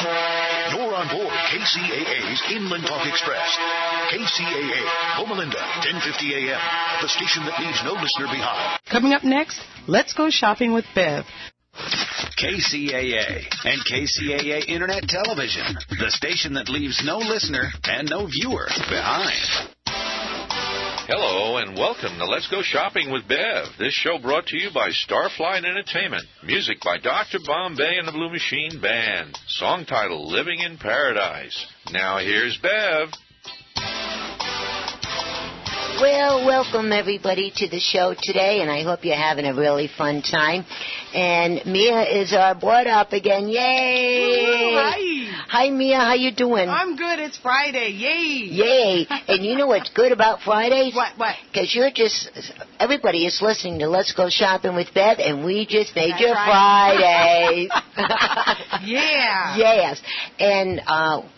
You're on board KCAA's Inland Talk Express. KCAA, Loma Linda, 1050 a.m. The station that leaves no listener behind. Coming up next, let's go shopping with Bev. KCAA and KCAA Internet Television, the station that leaves no listener and no viewer behind. Hello and welcome to Let's Go Shopping with Bev. This show brought to you by Starflight Entertainment. Music by Dr. Bombay and the Blue Machine Band. Song title, Living in Paradise. Now here's Bev. Well, welcome everybody to the show today, and I hope you're having a really fun time. And Mia is our board up again. Yay! Ooh, hi. Hi, Mia. How you doing? I'm good. It's Friday. Yay! Yay! And you know what's good about Fridays? What? Because everybody is listening to Let's Go Shopping with Bev, and we just made your right. Fridays. Yeah. Yes. And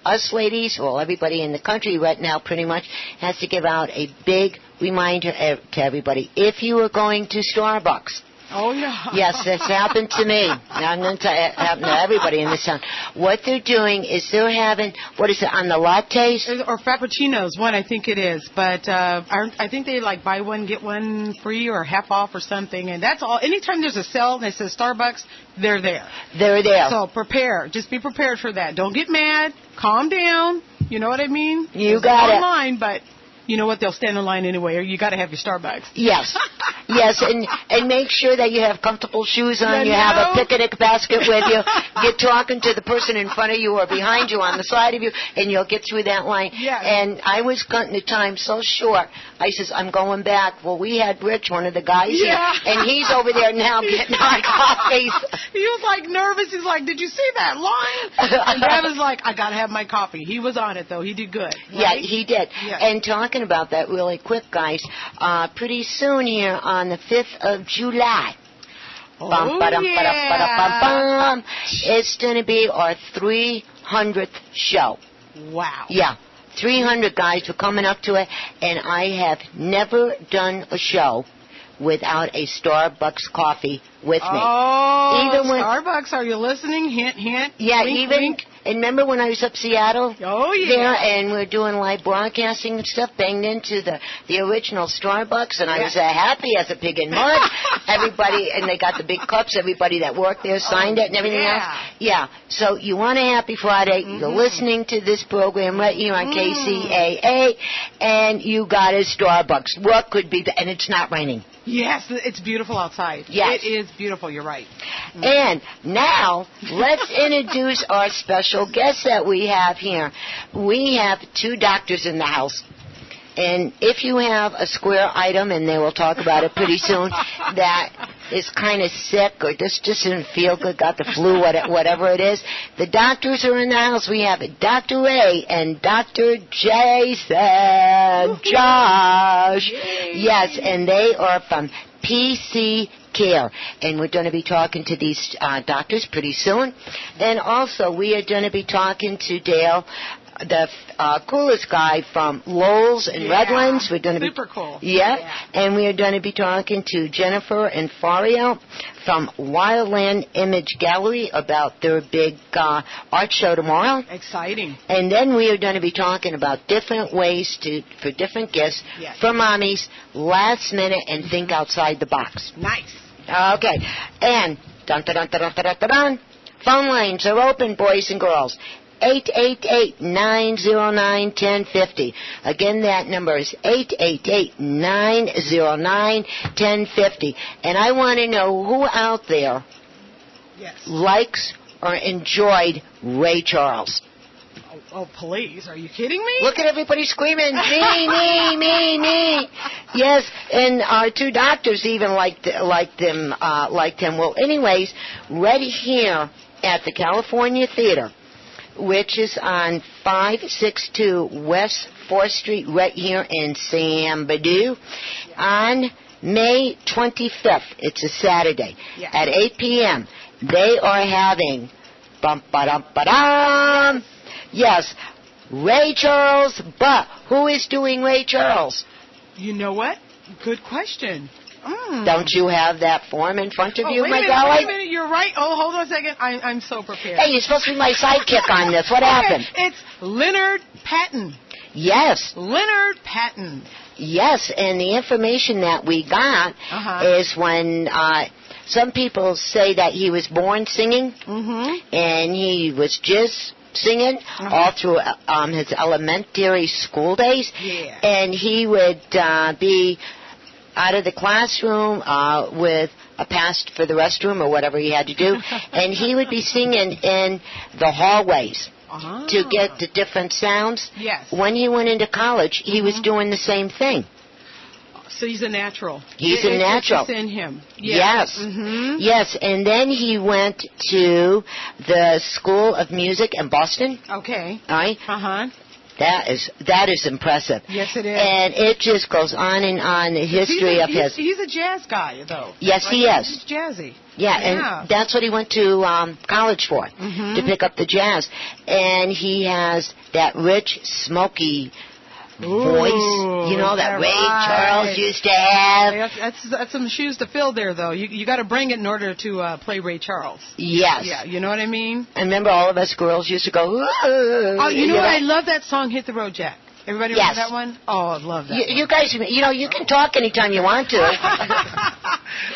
us ladies, well, everybody in the country right now pretty much has to give out a big reminder to everybody. If you are going to Starbucks. Oh, yeah. Yes, that's happened to me. I'm going to tell it happened to everybody in this town. What they're doing is they're having, what is it, on the lattes? Or frappuccinos, one I think it is. But I think they like buy one, get one free or half off or something. And that's all. Anytime there's a sale and it says Starbucks, they're there. They're there. So prepare. Just be prepared for that. Don't get mad. Calm down. You know what I mean? You got it. Online, but you know what? They'll stand in line anyway, or you got to have your Starbucks. Yes. Yes, and make sure that you have comfortable shoes on. You have a picnic basket with you. Get talking to the person in front of you or behind you on the side of you, and you'll get through that line. Yeah. And I was cutting the time so short. I says, I'm going back. Well, we had Rich, one of the guys here, and he's over there now getting our coffees. He was like nervous. He's like, did you see that line? And Dad was like, I got to have my coffee. He was on it, though. He did good. Right? Yeah, he did. Yeah. And talking about that really quick, guys, pretty soon here on the 5th of July, it's going to be our 300th show. Wow. Yeah, 300 guys are coming up to it, and I have never done a show without a Starbucks coffee with me. Oh, even when, Starbucks, are you listening? Hint, hint. Yeah, wink, even. wink. And remember when I was up Seattle? Oh, yeah. There, and we're doing live broadcasting and stuff, banged into the original Starbucks, and I was happy as a pig in mud. Everybody, and they got the big cups. Everybody that worked there signed it and everything else. Yeah. So you want a happy Friday. Mm-hmm. You're listening to this program right here on KCAA, and you got a Starbucks. What could be and it's not raining. Yes, it's beautiful outside. Yes. It is beautiful. You're right. And now, let's introduce our special guest that we have here. We have two doctors in the house. And if you have a square item, and they will talk about it pretty soon, that is kind of sick or just doesn't feel good, got the flu, whatever it is, the doctors are in the house. We have Dr. Ray and Dr. Jason Josh. Yes, and they are from PC Care, and we're going to be talking to these doctors pretty soon. And also, we are going to be talking to Dale, the coolest guy from LOWE'S in Redlands. We're going to super cool. Yeah, and we are going to be talking to Jennifer and Fario from Wildland Image Gallery about their big art show tomorrow. Exciting. And then we are going to be talking about different ways for different gifts for mommies, last minute, and think outside the box. Nice. Okay, and dun-dun-dun-dun-dun-dun-dun, phone lines are open, boys and girls. 888-909-1050. Again, that number is 888-909-1050. And I want to know who out there likes or enjoyed Ray Charles. Oh, please. Are you kidding me? Look at everybody screaming, me. Yes, and our two doctors even liked him. Well, anyways, right here at the California Theater, which is on 562 West 4th Street, right here in San Badu, on May 25th. It's a Saturday at 8 p.m. They are having yes, Ray Charles. But who is doing Ray Charles? You know what? Good question. Don't you have that form in front of you, wait my a minute, golly? Wait a minute, you're right. Oh, hold on a second. I'm so prepared. Hey, you're supposed to be my sidekick on this. What happened? It's Leonard Patton. Yes. Leonard Patton. Yes, and the information that we got is when some people say that he was born singing, and he was just singing all through his elementary school days, and he would be out of the classroom with a pass for the restroom or whatever he had to do, and he would be singing in the hallways to get the different sounds. Yes. When he went into college, he was doing the same thing. So he's a natural. He's a natural. It's in him. Yes. Yes, and then he went to the School of Music in Boston. Okay. All right? That is impressive. Yes, it is. And it just goes on and on, the history of his... He's a jazz guy, though. Yes, he is. He's jazzy. Yeah, and that's what he went to college for, to pick up the jazz. And he has that rich, smoky voice, you know, that Ray Charles used to have. Yeah, that's some shoes to fill there, though. You got to bring it in order to play Ray Charles. Yes. Yeah, you know what I mean? I remember all of us girls used to go, oh, you know what? I love that song, Hit the Road Jack. Everybody remember that one? Oh, I love that. You guys, you know, you can talk anytime you want to.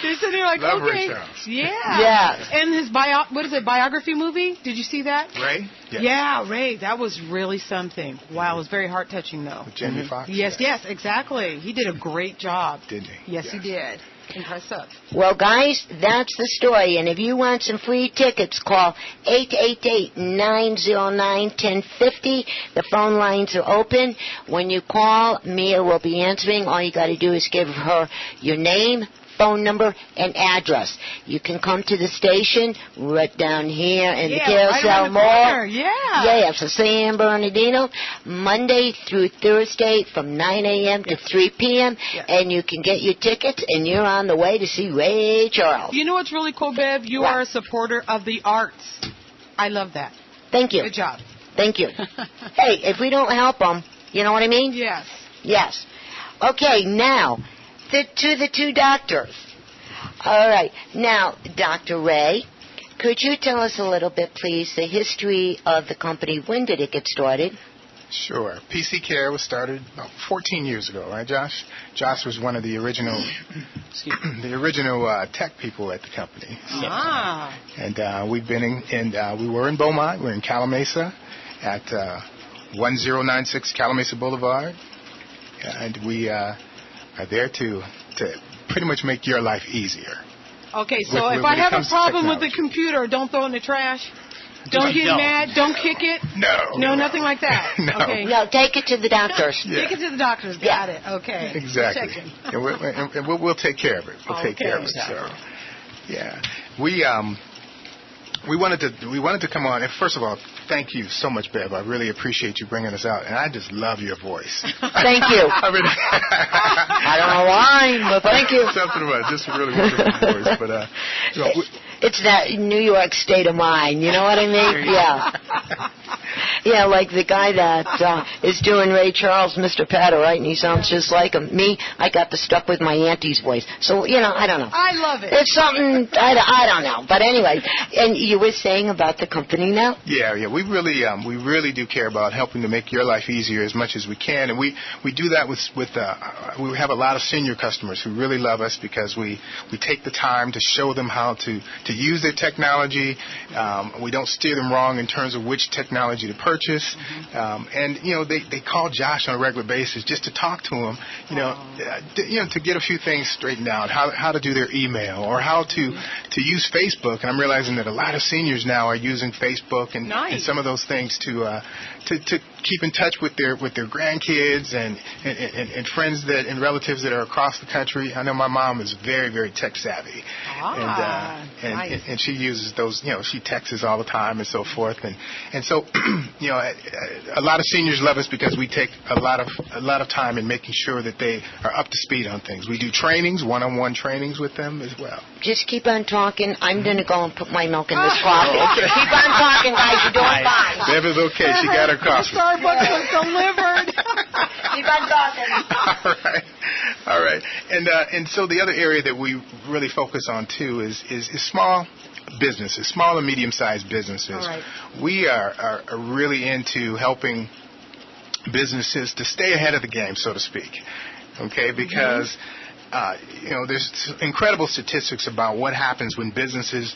You're sitting there like, love okay. Ray Charles. Yeah. Yeah. And his biography movie? Did you see that? Ray? Yes. Yeah, Ray. That was really something. Wow, it was very heart-touching, though. With Jamie Foxx? Yes, exactly. He did a great job. Didn't he? Yes, he did. Impressive. Well, guys, that's the story. And if you want some free tickets, call 888-909-1050. The phone lines are open. When you call, Mia will be answering. All you got to do is give her your name, phone number, and address. You can come to the station right down here in the Carousel Mall. Yeah, for San Bernardino, Monday through Thursday from 9 a.m. to 3 p.m., and you can get your tickets, and you're on the way to see Ray Charles. You know what's really cool, Bev? You are a supporter of the arts. I love that. Thank you. Good job. Thank you. Hey, if we don't help them, you know what I mean? Yes. Yes. Okay, now... to the two doctors. All right. Now, Dr. Ray, could you tell us a little bit, please, the history of the company? When did it get started? Sure. PC Care was started about 14 years ago, right, Josh? Josh was one of the original tech people at the company. So, and we've been we were in Beaumont. We're in Calamasa at 1096 Calamasa Boulevard. And we... are there to pretty much make your life easier. Okay, so if I have a problem with the computer, don't throw it in the trash? Don't get mad? Don't kick it? No, nothing like that? No. Okay. No, take it to the doctors. Take it to the doctors. Got it. Okay. Exactly. And we'll take care of it. We'll take care of it. So, yeah. We wanted to come on, and first of all, thank you so much, Bev. I really appreciate you bringing us out, and I just love your voice. Thank you. I mean, I don't know why, but thank you. Something about it, just a really wonderful voice. But it's that New York state of mind. You know what I mean? Yeah. Yeah, like the guy that is doing Ray Charles, Mr. Patter, right? And he sounds just like him. Me, I got the stuff with my auntie's voice. So, you know, I don't know. I love it. It's something, I don't know. But anyway, and you were saying about the company now? Yeah. We really do care about helping to make your life easier as much as we can. And we do that with we have a lot of senior customers who really love us because we take the time to show them how to use their technology. We don't steer them wrong in terms of which technology to purchase. And, you know, they call Josh on a regular basis just to talk to him, to get a few things straightened out, how to do their email or how to use Facebook. And I'm realizing that a lot of seniors now are using Facebook and some of those things to keep in touch with their grandkids and friends and relatives that are across the country. I know my mom is very, very tech savvy, and she uses those. You know, she texts all the time and so forth. And so, you know, a lot of seniors love us because we take a lot of time in making sure that they are up to speed on things. We do trainings, one-on-one trainings with them as well. Just keep on talking. I'm going to go and put my milk in this coffee. Okay. Keep on talking, guys. You're doing fine. Bev is okay. She got her coffee. Starbucks was delivered. Keep on talking. All All right. And so the other area that we really focus on, too, is small businesses, small and medium-sized businesses. All right. We are really into helping businesses to stay ahead of the game, so to speak, okay? Because, there's incredible statistics about what happens when businesses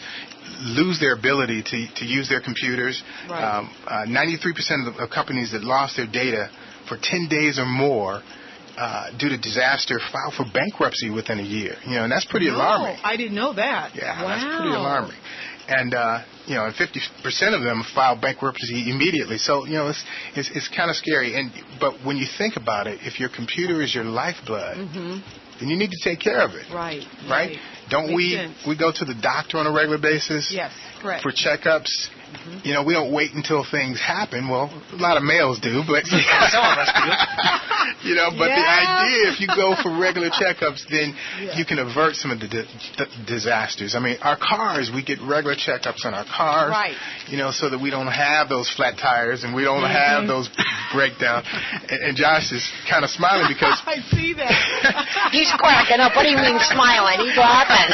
lose their ability to use their computers. Right. 93% of companies that lost their data for 10 days or more due to disaster filed for bankruptcy within a year. And that's pretty alarming. I didn't know that. Yeah, wow. That's pretty alarming. And, and 50% of them filed bankruptcy immediately. So, it's kind of scary. But when you think about it, if your computer is your lifeblood, then you need to take care of it. Right. Don't Makes we sense. we go to the doctor on a regular basis? Yes, correct. For checkups. We don't wait until things happen. Well, a lot of males do, but some of us do. But the idea, if you go for regular checkups, then you can avert some of the disasters. I mean, our cars, we get regular checkups on our cars, right? So that we don't have those flat tires and we don't have those breakdowns. And Josh is kind of smiling because I see that. He's cracking up. What do you mean smiling? He's laughing.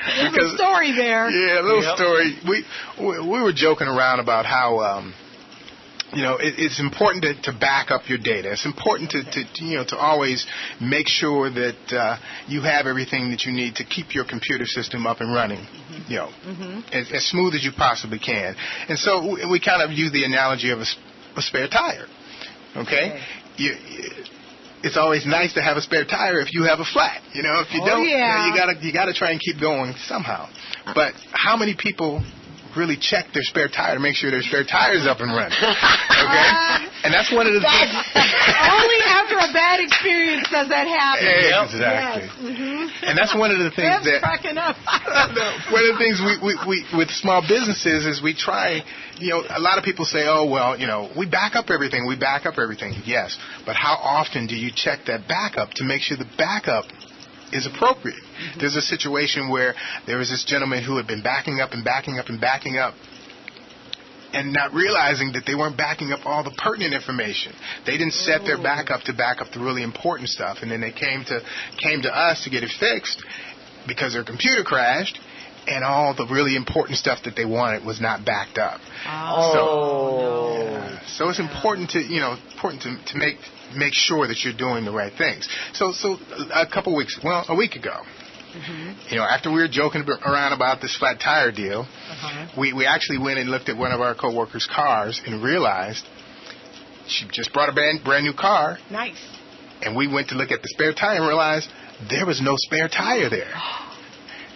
There's a story there. Yeah, a little story. We were joking around about how it's important to back up your data. It's important to always make sure that you have everything that you need to keep your computer system up and running, as smooth as you possibly can. And so we kind of use the analogy of a spare tire. Okay. It's always nice to have a spare tire if you have a flat. If you don't, you gotta try and keep going somehow. But how many people really check their spare tire to make sure their spare tire is up and running? Okay, and that's one of the things. Only after a bad experience does that happen. Exactly. Yes. And that's one of the things Bev's cracking up. One of the things we with small businesses is we try. A lot of people say, oh, well, we back up everything. We back up everything. Yes. But how often do you check that backup to make sure the backup is appropriate? There's a situation where there was this gentleman who had been backing up and backing up and backing up and not realizing that they weren't backing up all the pertinent information. They didn't set their backup to back up the really important stuff. And then they came to us to get it fixed because their computer crashed. And all the really important stuff that they wanted was not backed up. So it's important to make sure that you're doing the right things. So a week ago, after we were joking around about this flat tire deal, we actually went and looked at one of our coworkers' cars and realized she just brought a brand new car. Nice. And we went to look at the spare tire and realized there was no spare tire there.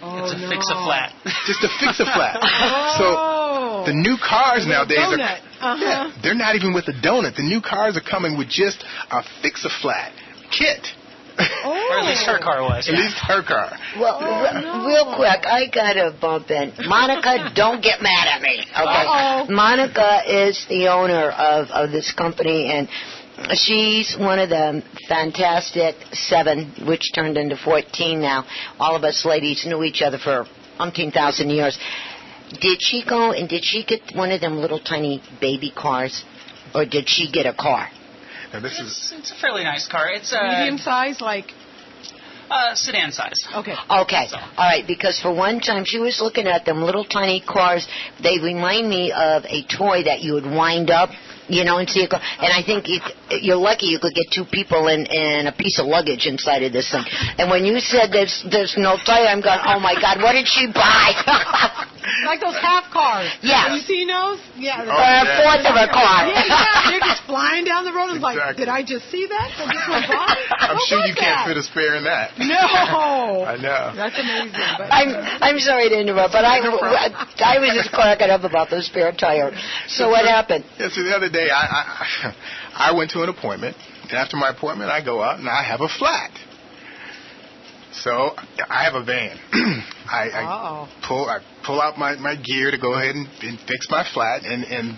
It's a fix-a-flat. Just to fix a flat. So the new cars nowadays they're not even with a donut. The new cars are coming with just a fix-a-flat kit. Or at least her car was. At least her car. Well, real quick, I got to bump in. Monica, don't get mad at me, okay? Monica is the owner of this company, and she's one of the fantastic 7, which turned into 14 now. All of us ladies knew each other for umpteen thousand years. Did she go and did she get one of them little tiny baby cars, or did she get a car? Now It's a fairly nice car. It's a medium size, like sedan size. Okay. Okay. All right, because for one time she was looking at them little tiny cars. They remind me of a toy that you would wind up, and see it go. And I think you're lucky you could get 2 people in a piece of luggage inside of this thing. And when you said there's no tire, I'm going, oh my God, what did she buy? Like those half cars. Yeah. Have you seen those? Yeah. A fourth of a car. Yeah, they're just flying down the road. It's like, Exactly. did I just see that? I just went by? I'm What sure was you can't that? fit a spare in that. No. I know. That's amazing. But I'm sorry to interrupt, but I was just cracking up about the spare tire. So what happened? Yeah, so the other day I went to an appointment, and after my appointment I go out and I have a flat. So I have a van. I pull out my gear to go ahead and fix my flat, and